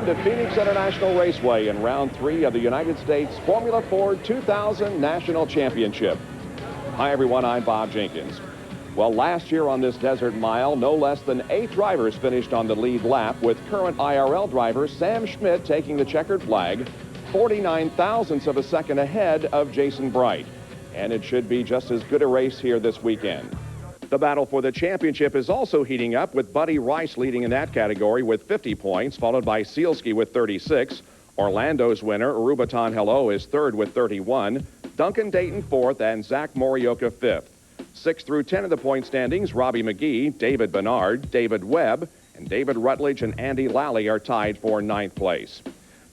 Welcome to Phoenix International Raceway in round 3 of the United States Formula Ford 2000 National Championship. Hi everyone, I'm Bob Jenkins. Well, last year on this desert mile, no less than 8 drivers finished on the lead lap, with current IRL driver Sam Schmidt taking the checkered flag, 49 thousandths of a second ahead of Jason Bright. And it should be just as good a race here this weekend. The battle for the championship is also heating up, with Buddy Rice leading in that category with 50 points, followed by Sealski with 36. Orlando's winner, Urubaton Hello, is third with 31. Duncan Dayton fourth, and Zach Morioka fifth. 6 through 10 of the point standings, Robbie McGee, David Bernard, David Webb, and David Rutledge and Andy Lally are tied for 9th place.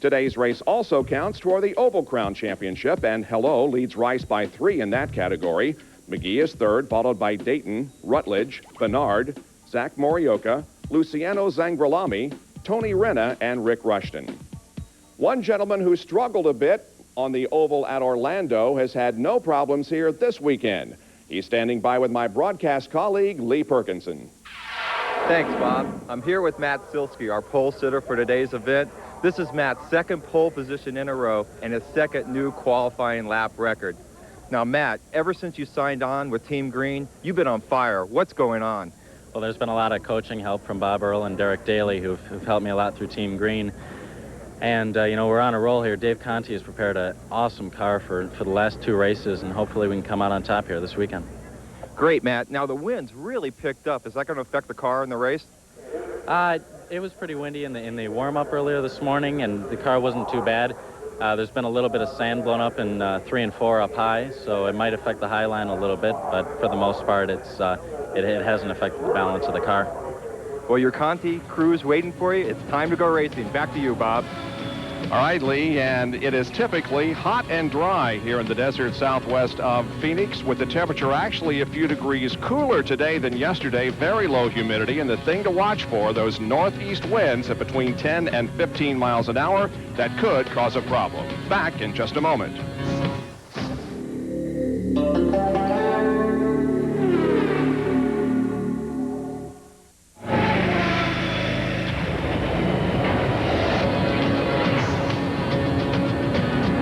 Today's race also counts toward the Oval Crown Championship, and Hello leads Rice by 3 in that category. McGee is third, followed by Dayton, Rutledge, Bernard, Zach Morioka, Luciano Zangralami, Tony Renna, and Rick Rushton. One gentleman who struggled a bit on the oval at Orlando has had no problems here this weekend. He's standing by with my broadcast colleague, Lee Perkinson. Thanks, Bob. I'm here with Matt Sealski, our pole sitter for today's event. This is Matt's second pole position in a row and his second new qualifying lap record. Now, Matt, ever since you signed on with Team Green, you've been on fire. What's going on? Well, there's been a lot of coaching help from Bob Earl and Derek Daly, who've helped me a lot through Team Green. And, you know, we're on a roll here. Dave Conti has prepared an awesome car for the last 2 races, and hopefully we can come out on top here this weekend. Great, Matt. Now, the wind's really picked up. Is that going to affect the car in the race? It was pretty windy in the warm-up earlier this morning, and the car wasn't too bad. There's been a little bit of sand blown up in 3 and 4 up high, so it might affect the high line a little bit, but for the most part, it hasn't affected the balance of the car. Well, your Conti crew's waiting for you. It's time to go racing. Back to you, Bob. All right, Lee, and it is typically hot and dry here in the desert southwest of Phoenix, with the temperature actually a few degrees cooler today than yesterday. Very low humidity, and the thing to watch for, those northeast winds at between 10 and 15 miles an hour that could cause a problem. Back in just a moment.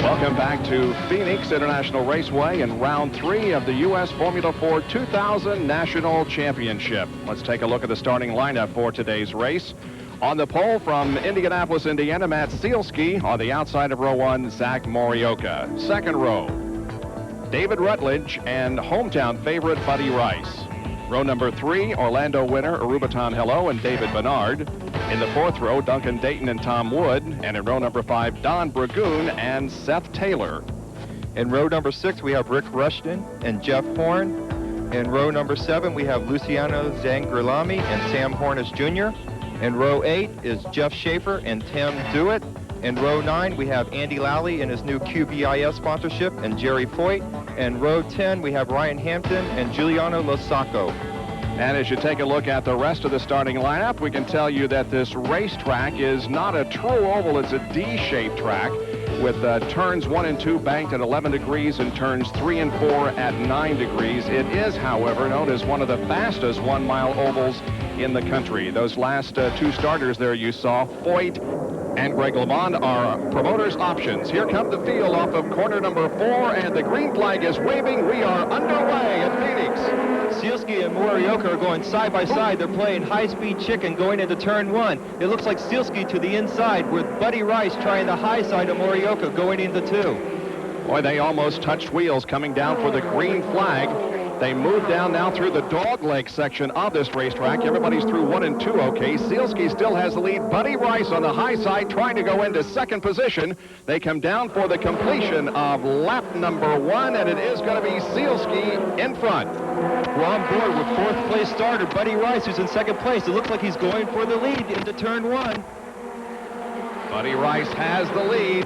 Welcome back to Phoenix International Raceway in round 3 of the U.S. Formula Ford 2000 National Championship. Let's take a look at the starting lineup for today's race. On the pole from Indianapolis, Indiana, Matt Sealski. On the outside of row 1, Zach Morioka. Second row, David Rutledge and hometown favorite Buddy Rice. Row number 3, Orlando winner Urubaton Hello and David Bernard. In the 4th row, Duncan Dayton and Tom Wood. And in row number 5, Don Bragoon and Seth Taylor. In row number 6, we have Rick Rushton and Jeff Horn. In row number 7, we have Luciano Zangralami and Sam Hornish Jr. In row 8 is Jeff Schaefer and Tim Dewitt. In row 9, we have Andy Lally and his new QBIS sponsorship and Jerry Foyt. In row 10, we have Ryan Hampton and Giuliano Losacco. And as you take a look at the rest of the starting lineup, we can tell you that this racetrack is not a true oval. It's a D-shaped track with turns 1 and 2 banked at 11 degrees and turns 3 and 4 at 9 degrees. It is, however, known as one of the fastest 1-mile ovals in the country. Those last 2 starters there you saw, Foyt and Greg LeMond, are promoters' options. Here come the field off of corner number 4, and the green flag is waving. We are underway at Phoenix. Sealski and Morioka are going side by side. They're playing high-speed chicken going into turn 1. It looks like Sealski to the inside, with Buddy Rice trying the high side of Morioka going into 2. Boy, they almost touched wheels coming down for the green flag. They move down now through the dogleg section of this racetrack. Everybody's through 1 and 2 okay. Sealski still has the lead. Buddy Rice on the high side trying to go into 2nd position. They come down for the completion of lap number 1, and it is going to be Sealski in front. We're on board with 4th place starter Buddy Rice, who's in 2nd place. It looks like he's going for the lead into turn 1. Buddy Rice has the lead.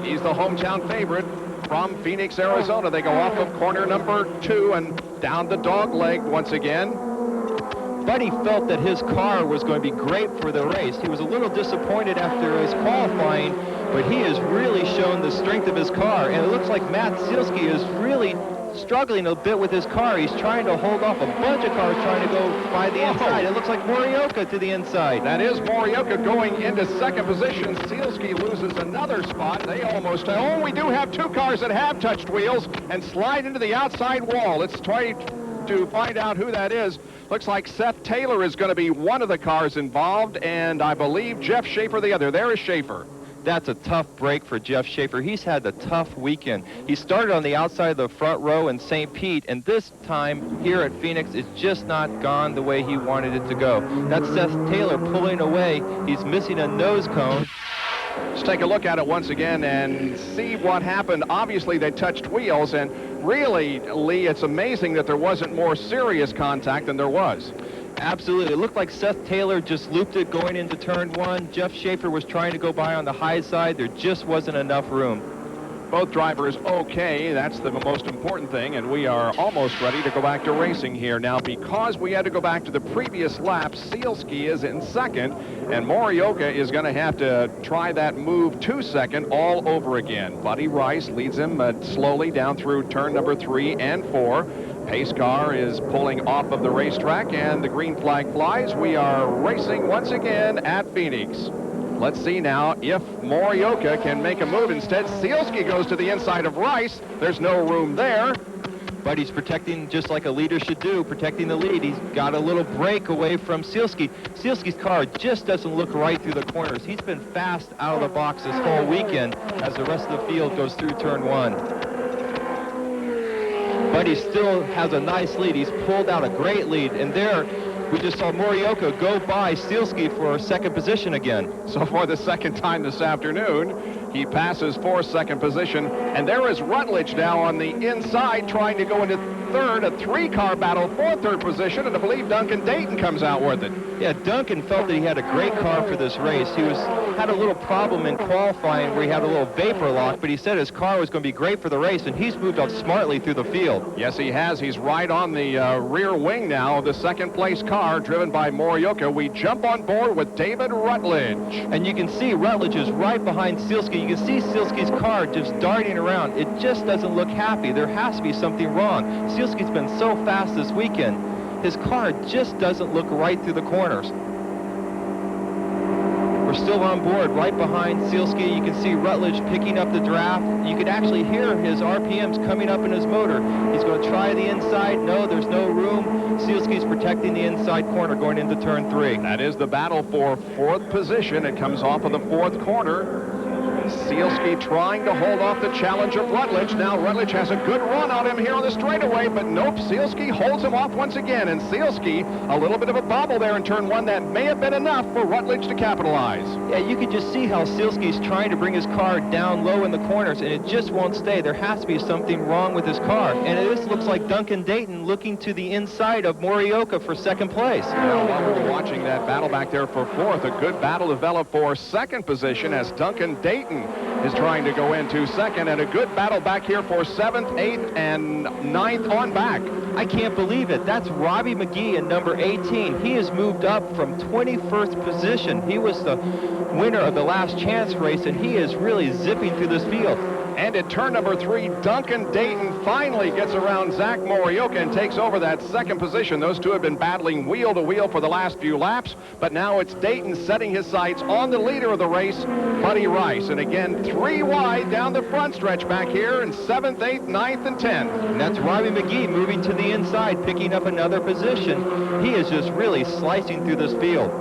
He's the hometown favorite from Phoenix, Arizona. They go off of corner number 2 and down the dog leg once again. Buddy felt that his car was going to be great for the race. He was a little disappointed after his qualifying, but he has really shown the strength of his car, and it looks like Matt Sealski is really struggling a bit with his car. He's trying to hold off a bunch of cars trying to go by the inside. It looks like Morioka to the inside. That is Morioka going into second position. Sealski loses another spot. They almost, oh, we do have two cars that have touched wheels and slide into the outside wall. Let's try to find out who that is. Looks like Seth Taylor is going to be one of the cars involved, and I believe Jeff Schaefer the other. There is Schaefer. That's a tough break for Jeff Schaefer. He's had a tough weekend. He started on the outside of the front row in St. Pete, and this time here at Phoenix, it's just not gone the way he wanted it to go. That's Seth Taylor pulling away. He's missing a nose cone. Let's take a look at it once again and see what happened. Obviously, they touched wheels, and really, Lee, it's amazing that there wasn't more serious contact than there was. Absolutely. It looked like Seth Taylor just looped it going into turn one. Jeff Schaefer was trying to go by on the high side. There just wasn't enough room. Both drivers okay. That's the most important thing, and we are almost ready to go back to racing here. Now, because we had to go back to the previous lap, Sealski is in second, and Morioka is going to have to try that move to second all over again. Buddy Rice leads him slowly down through turn number 3 and 4. Pace car is pulling off of the racetrack, and the green flag flies. We are racing once again at Phoenix. Let's see now if Morioka can make a move. Instead, Sealski goes to the inside of Rice. There's no room there. But he's protecting just like a leader should do, protecting the lead. He's got a little break away from Sealski. Sealski's car just doesn't look right through the corners. He's been fast out of the box this whole weekend as the rest of the field goes through turn 1. But he still has a nice lead. He's pulled out a great lead, and there we just saw Morioka go by Sealski for second position again. So for the second time this afternoon, he passes for second position, and there is Rutledge now on the inside trying to go into third, a three-car battle for third position, and I believe Duncan Dayton comes out with it. Yeah, Duncan felt that he had a great car for this race. He had a little problem in qualifying where he had a little vapor lock, but he said his car was going to be great for the race, and he's moved up smartly through the field. Yes, he has. He's right on the rear wing now of the second-place car driven by Morioka. We jump on board with David Rutledge. And you can see Rutledge is right behind Sealski. You can see Sealski's car just darting around. It just doesn't look happy. There has to be something wrong. Sealski's been so fast this weekend. His car just doesn't look right through the corners. We're still on board right behind Sealski. You can see Rutledge picking up the draft. You could actually hear his RPMs coming up in his motor. He's going to try the inside. No, there's no room. Sealski's protecting the inside corner going into turn 3. That is the battle for fourth position. It comes off of the fourth corner. Sealski trying to hold off the challenge of Rutledge. Now Rutledge has a good run on him here on the straightaway, but nope, Sealski holds him off once again, and Sealski, a little bit of a bobble there in turn 1. That may have been enough for Rutledge to capitalize. Yeah, you could just see how Sealski's trying to bring his car down low in the corners, and it just won't stay. There has to be something wrong with his car, and this looks like Duncan Dayton looking to the inside of Morioka for second place. Well, while we were watching that battle back there for fourth, a good battle developed for second position as Duncan Dayton is trying to go into second, and a good battle back here for 7th, 8th, and 9th on back. I can't believe it. That's Robbie McGee in number 18. He has moved up from 21st position. He was the winner of the last chance race, and he is really zipping through this field. And at turn number 3, Duncan Dayton finally gets around Zach Morioka and takes over that second position. Those two have been battling wheel to wheel for the last few laps, but now it's Dayton setting his sights on the leader of the race, Buddy Rice. And again, 3 wide down the front stretch back here in 7th, 8th, 9th, and 10th. And that's Robbie McGee moving to the inside, picking up another position. He is just really slicing through this field.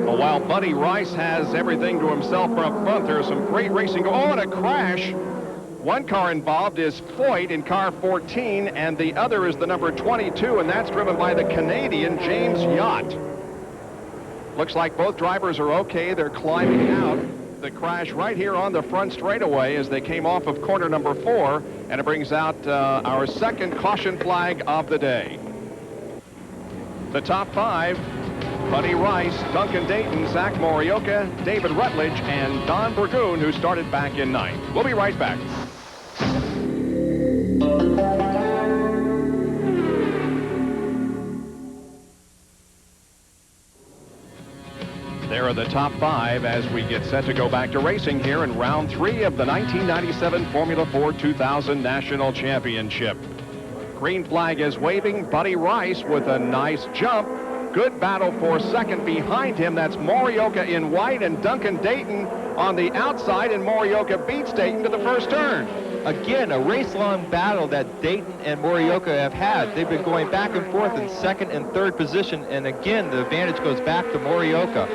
Well, while Buddy Rice has everything to himself up front, there's some great racing. Oh, and a crash. One car involved is Foyt in car 14, and the other is the number 22, and that's driven by the Canadian James Yacht. Looks like both drivers are okay. They're climbing out. The crash right here on the front straightaway as they came off of corner number 4, and it brings out our second caution flag of the day. The top 5, Buddy Rice, Duncan Dayton, Zach Morioka, David Rutledge, and Don Burgoon, who started back in 9th. We'll be right back. There are the top 5 as we get set to go back to racing here in round 3 of the 1997 Formula Ford 2000 National Championship. Green flag is waving. Buddy Rice with a nice jump. Good battle for second behind him. That's Morioka in white and Duncan Dayton on the outside, and Morioka beats Dayton to the first turn. Again, a race-long battle that Dayton and Morioka have had. They've been going back and forth in second and third position, and again, the advantage goes back to Morioka.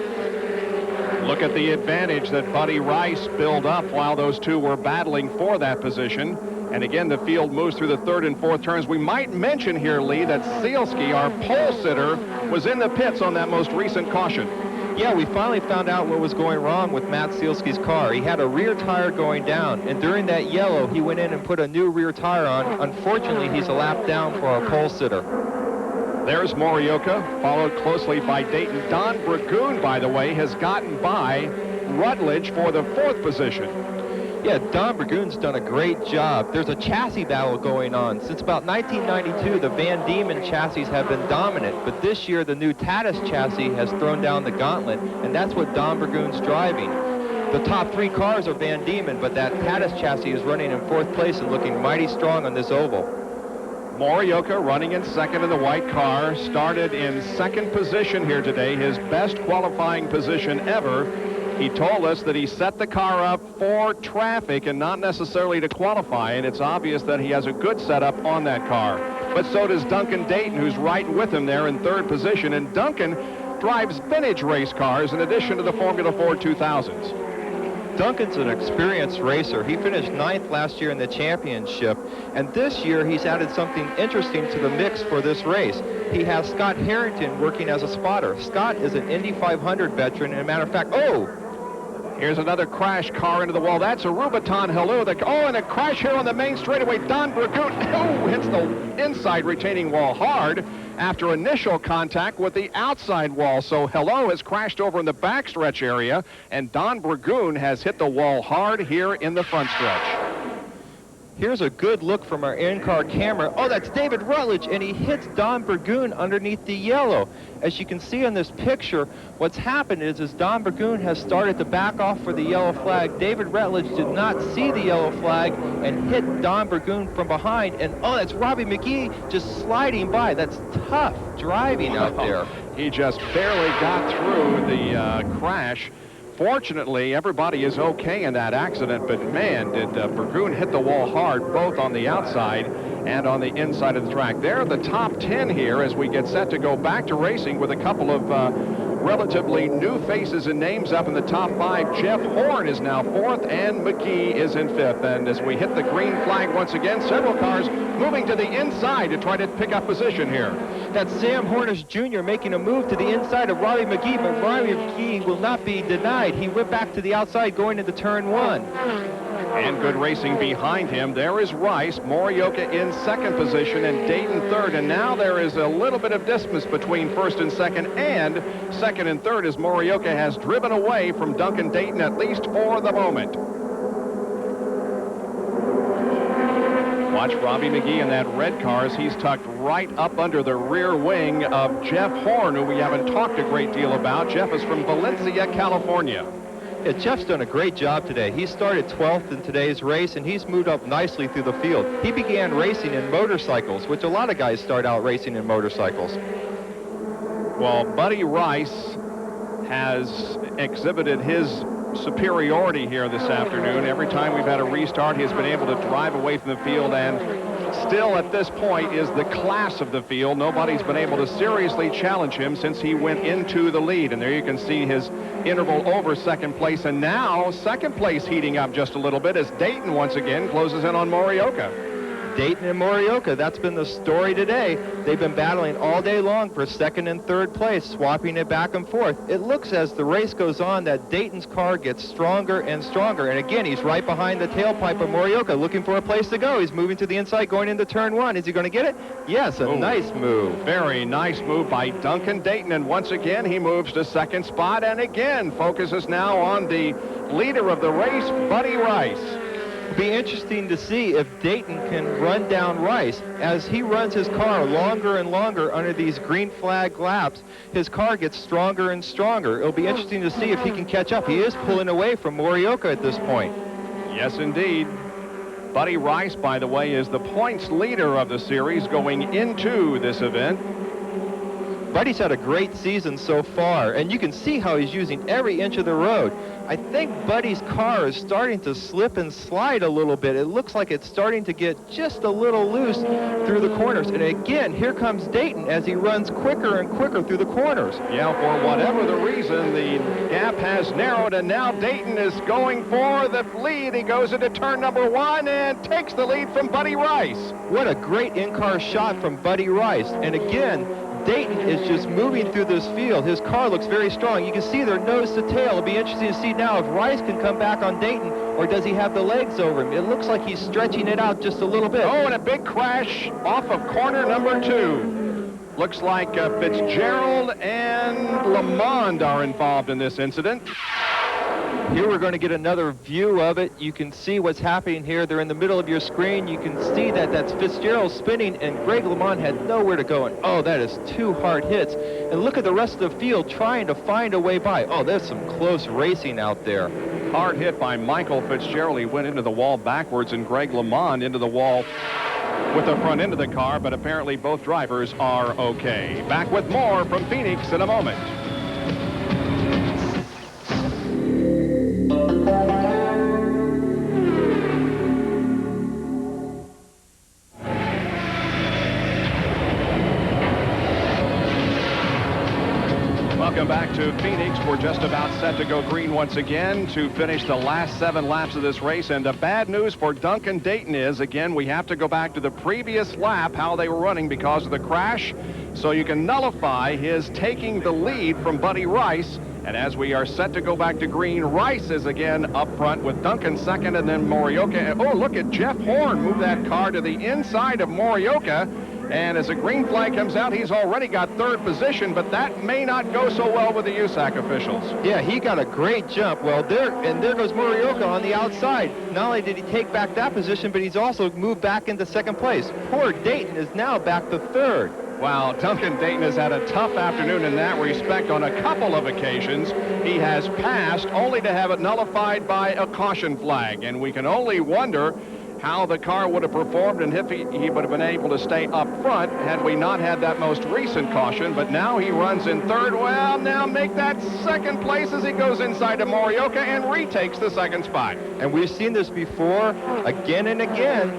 Look at the advantage that Buddy Rice built up while those two were battling for that position. And again, the field moves through the third and fourth turns. We might mention here, Lee, that Sealski, our pole sitter, was in the pits on that most recent caution. Yeah, we finally found out what was going wrong with Matt Sealski's car. He had a rear tire going down, and during that yellow, he went in and put a new rear tire on. Unfortunately, he's a lap down for our pole sitter. There's Morioka, followed closely by Dayton. Don Dragoon, by the way, has gotten by Rutledge for the fourth position. Yeah, Don Dragoon's done a great job. There's a chassis battle going on. Since about 1992, the Van Diemen chassis have been dominant, but this year the new Tatis chassis has thrown down the gauntlet, and that's what Don Dragoon's driving. The top three cars are Van Diemen, but that Tatis chassis is running in fourth place and looking mighty strong on this oval. Morioka running in second in the white car, started in second position here today, his best qualifying position ever. He told us that he set the car up for traffic and not necessarily to qualify, and it's obvious that he has a good setup on that car. But so does Duncan Dayton, who's right with him there in third position, and Duncan drives vintage race cars in addition to the Formula Ford 2000s. Duncan's an experienced racer. He finished 9th last year in the championship, and this year he's added something interesting to the mix for this race. He has Scott Harrington working as a spotter. Scott is an Indy 500 veteran, and a matter of fact, here's another crash car into the wall. That's a Rubiton Hello. And a crash here on the main straightaway. Don Dragoon hits the inside retaining wall hard after initial contact with the outside wall. So Hello has crashed over in the backstretch area, and Don Dragoon has hit the wall hard here in the front stretch. Here's a good look from our in-car camera. Oh, that's David Rutledge, and he hits Don Dragoon underneath the yellow. As you can see in this picture, what's happened is Don Dragoon has started to back off for the yellow flag. David Rutledge did not see the yellow flag and hit Don Dragoon from behind. And that's Robbie McGee just sliding by. That's tough driving out there. He just barely got through the crash. Fortunately, everybody is okay in that accident, but man, did Dragoon hit the wall hard, both on the outside and on the inside of the track. They're the top 10 here as we get set to go back to racing with a couple of relatively new faces and names up in the top 5. Jeff Horn is now 4th, and McGee is in 5th. And as we hit the green flag once again, several cars moving to the inside to try to pick up position here. That's Sam Hornish Jr. making a move to the inside of Robbie McGee, but Robbie McGee will not be denied. He went back to the outside going into turn 1. And good racing behind him. There is Rice, Morioka in second position, and Dayton third. And now there is a little bit of distance between first and second and third as Morioka has driven away from Duncan Dayton, at least for the moment. Watch Robbie McGee in that red car as he's tucked right up under the rear wing of Jeff Horn, who we haven't talked a great deal about. Jeff is from Valencia, California. Yeah, Jeff's done a great job today. He started 12th in today's race, and he's moved up nicely through the field. He began racing in motorcycles, which a lot of guys start out racing in motorcycles. Well, Buddy Rice has exhibited his superiority here this afternoon. Every time we've had a restart, he's been able to drive away from the field, and still at this point is the class of the field. Nobody's been able to seriously challenge him since he went into the lead. And there you can see his interval over second place, and now second place heating up just a little bit as Dayton once again closes in on Morioka. Dayton and Morioka, that's been the story today. They've been battling all day long for second and third place, swapping it back and forth. It looks as the race goes on that Dayton's car gets stronger and stronger. And again, he's right behind the tailpipe of Morioka, looking for a place to go. He's moving to the inside, going into turn 1. Is he going to get it? Yes, a nice move. Very nice move by Duncan Dayton. And once again, he moves to second spot and again focuses now on the leader of the race, Buddy Rice. It'll be interesting to see if Dayton can run down Rice. As he runs his car longer and longer under these green flag laps, his car gets stronger and stronger. It'll be interesting to see if he can catch up. He is pulling away from Morioka at this point. Yes, indeed. Buddy Rice, by the way, is the points leader of the series going into this event. Buddy's had a great season so far, and you can see how he's using every inch of the road. I think Buddy's car is starting to slip and slide a little bit. It looks like it's starting to get just a little loose through the corners. And again, here comes Dayton as he runs quicker and quicker through the corners. Yeah, for whatever the reason, the gap has narrowed, and now Dayton is going for the lead. He goes into turn number 1 and takes the lead from Buddy Rice. What a great in-car shot from Buddy Rice. And again, Dayton is just moving through this field. His car looks very strong. You can see their nose to tail. It'll be interesting to see now if Rice can come back on Dayton, or does he have the legs over him? It looks like he's stretching it out just a little bit. Oh, and a big crash off of corner number 2. Looks like Fitzgerald and Lamond are involved in this incident. Here we're going to get another view of it. You can see what's happening here. They're in the middle of your screen. You can see that that's Fitzgerald spinning, and Greg LeMond had nowhere to go. And oh, that is 2 hard hits. And look at the rest of the field trying to find a way by. Oh, there's some close racing out there. Hard hit by Michael Fitzgerald. He went into the wall backwards, and Greg LeMond into the wall with the front end of the car, but apparently both drivers are okay. Back with more from Phoenix in a moment. Welcome back to Phoenix. We're just about set to go green once again to finish the last 7 laps of this race. And the bad news for Duncan Dayton is, again, we have to go back to the previous lap, how they were running because of the crash. So you can nullify his taking the lead from Buddy Rice. And as we are set to go back to green, Rice is again up front with Duncan second, and then Morioka. Oh, look at Jeff Horn move that car to the inside of Morioka. And as the green flag comes out, he's already got 3rd position, but that may not go so well with the USAC officials. Yeah, he got a great jump. Well, there goes Morioka on the outside. Not only did he take back that position, but he's also moved back into 2nd place. Poor Dayton is now back to 3rd. Wow, Duncan Dayton has had a tough afternoon in that respect. On a couple of occasions, he has passed only to have it nullified by a caution flag. And we can only wonder how the car would have performed and if he would have been able to stay up front had we not had that most recent caution. But now he runs in 3rd. Well, now make that 2nd place as he goes inside to Morioka and retakes the 2nd spot. And we've seen this before again and again.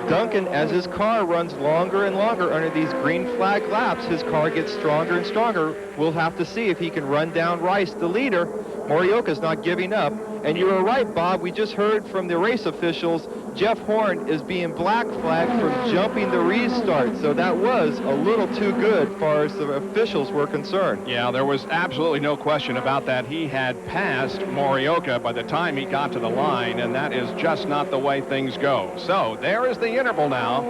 Duncan, as his car runs longer and longer under these green flag laps, his car gets stronger and stronger. We'll have to see if he can run down Rice, the leader. Morioka's not giving up. And you were right, Bob. We just heard from the race officials, Jeff Horn is being black flagged for jumping the restart. So that was a little too good as far as the officials were concerned. Yeah, there was absolutely no question about that. He had passed Morioka by the time he got to the line, and that is just not the way things go. So there is the interval now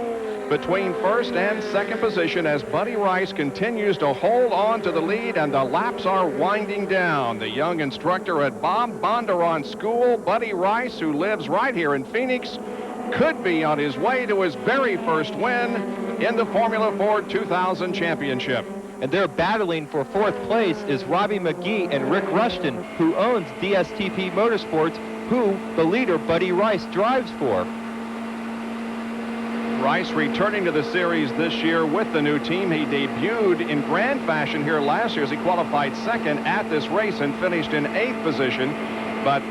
between 1st and 2nd position as Buddy Rice continues to hold on to the lead, and the laps are winding down. The young instructor at Bob Bondurant School, Buddy Rice, who lives right here in Phoenix, could be on his way to his very first win in the Formula Ford 2000 Championship. And they're battling for 4th place is Robbie McGee and Rick Rushton, who owns DSTP Motorsports, who the leader, Buddy Rice, drives for. Rice returning to the series this year with the new team. He debuted in grand fashion here last year as he qualified 2nd at this race and finished in 8th position. But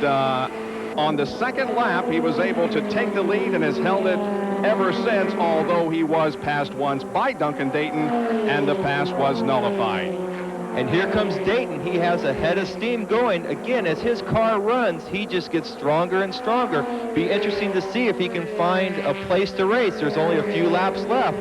on the 2nd lap, he was able to take the lead and has held it ever since, although he was passed once by Duncan Dayton and the pass was nullified. And here comes Dayton. He has a head of steam going. Again, as his car runs, he just gets stronger and stronger. Be interesting to see if he can find a place to race. There's only a few laps left.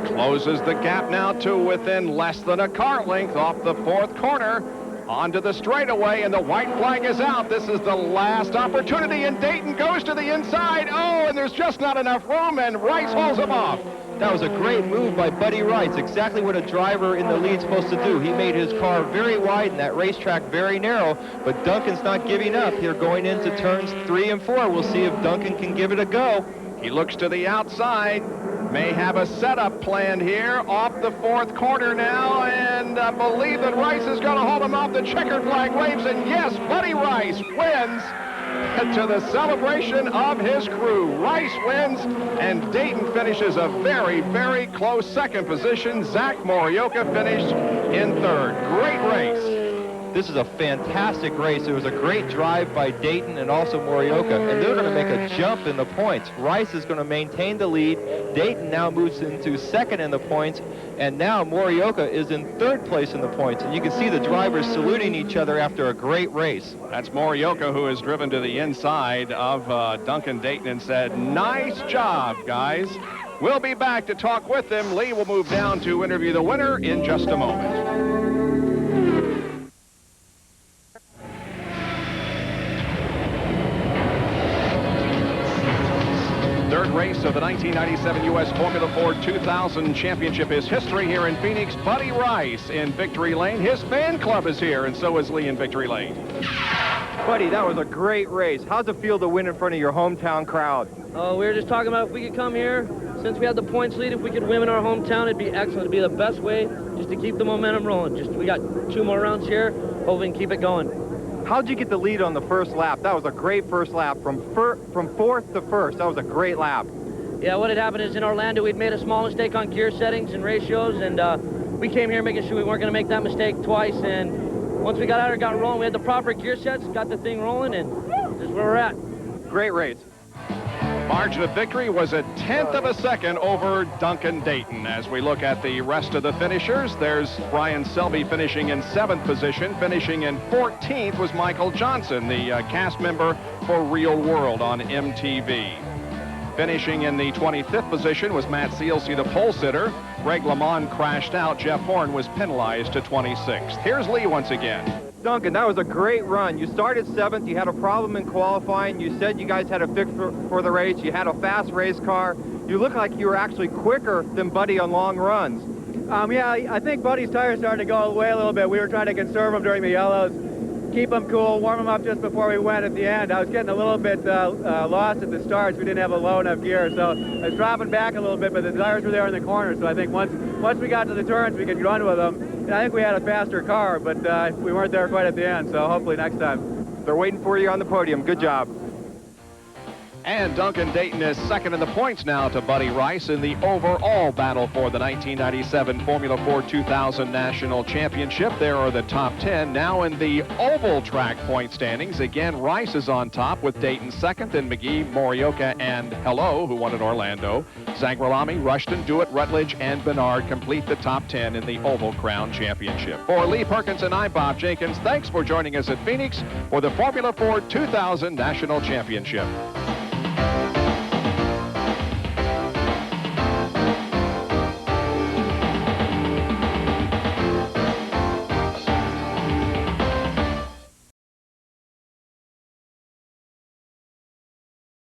Closes the gap now to within less than a car length off the 4th corner. Onto the straightaway, and the white flag is out. This is the last opportunity, and Dayton goes to the inside. Oh, and there's just not enough room, and Rice holds him off. That was a great move by Buddy Rice, exactly what a driver in the lead's supposed to do. He made his car very wide and that racetrack very narrow, but Duncan's not giving up here going into turns 3 and 4. We'll see if Duncan can give it a go. He looks to the outside, may have a setup planned here off the 4th corner now, and I believe that Rice is going to hold him off. The checkered flag waves, and yes, Buddy Rice wins to the celebration of his crew. Rice wins, and Dayton finishes a very, very close second position. Zach Morioka finished in third. Great race. This is a fantastic race. It was a great drive by Dayton and also Morioka, and they're going to make a jump in the points. Rice is going to maintain the lead. Dayton now moves into second in the points, and now Morioka is in third place in the points. And you can see the drivers saluting each other after a great race. That's Morioka, who has driven to the inside of Duncan Dayton and said, "Nice job, guys." We'll be back to talk with them. Lee will move down to interview the winner in just a moment. Third race of the 1997 U.S. Formula Ford 2000 Championship is history here in Phoenix. Buddy Rice in Victory Lane. His fan club is here, and so is Lee in Victory Lane. Buddy, that was a great race. How's it feel to win in front of your hometown crowd? Oh, we were just talking about if we could come here, since we had the points lead, if we could win in our hometown, it'd be excellent. It'd be the best way just to keep the momentum rolling. We got 2 more rounds here. Hopefully we can keep it going. How'd you get the lead on the first lap? That was a great first lap. From fourth to first, that was a great lap. Yeah, what had happened is in Orlando, we'd made a small mistake on gear settings and ratios, and we came here making sure we weren't going to make that mistake twice. And once we got out here, got rolling, we had the proper gear sets, got the thing rolling, and this is where we're at. Great race. Margin of victory was a 1/10 of a second over Duncan Dayton. As we look at the rest of the finishers, there's Brian Selby finishing in 7th position. Finishing in 14th was Michael Johnson, the cast member for Real World on MTV. Finishing in the 25th position was Matt Sealsey, the pole sitter. Greg LeMond crashed out. Jeff Horn was penalized to 26th. Here's Lee once again. Duncan, that was a great run. You started 7th. You had a problem in qualifying. You said you guys had a fix for the race. You had a fast race car. You look like you were actually quicker than Buddy on long runs. Yeah, I think Buddy's tires started to go away a little bit. We were trying to conserve them during the yellows, keep them cool, warm them up just before we went at the end. I was getting a little bit lost at the starts. We didn't have a low enough gear, so I was dropping back a little bit, but the tires were there in the corner, so I think once we got to the turns, we could run with them. And I think we had a faster car, but we weren't there quite at the end, so hopefully next time. They're waiting for you on the podium. Good job. And Duncan Dayton is second in the points now to Buddy Rice in the overall battle for the 1997 Formula Ford 2000 National Championship. There are the top 10 now in the oval track point standings. Again, Rice is on top with Dayton second, then McGee, Morioka, and Hello, who won in Orlando. Zangralami, Rushton, Dewitt, Rutledge, and Bernard complete the top 10 in the Oval Crown Championship. For Lee Perkins and I'm Bob Jenkins, thanks for joining us at Phoenix for the Formula Ford 2000 National Championship.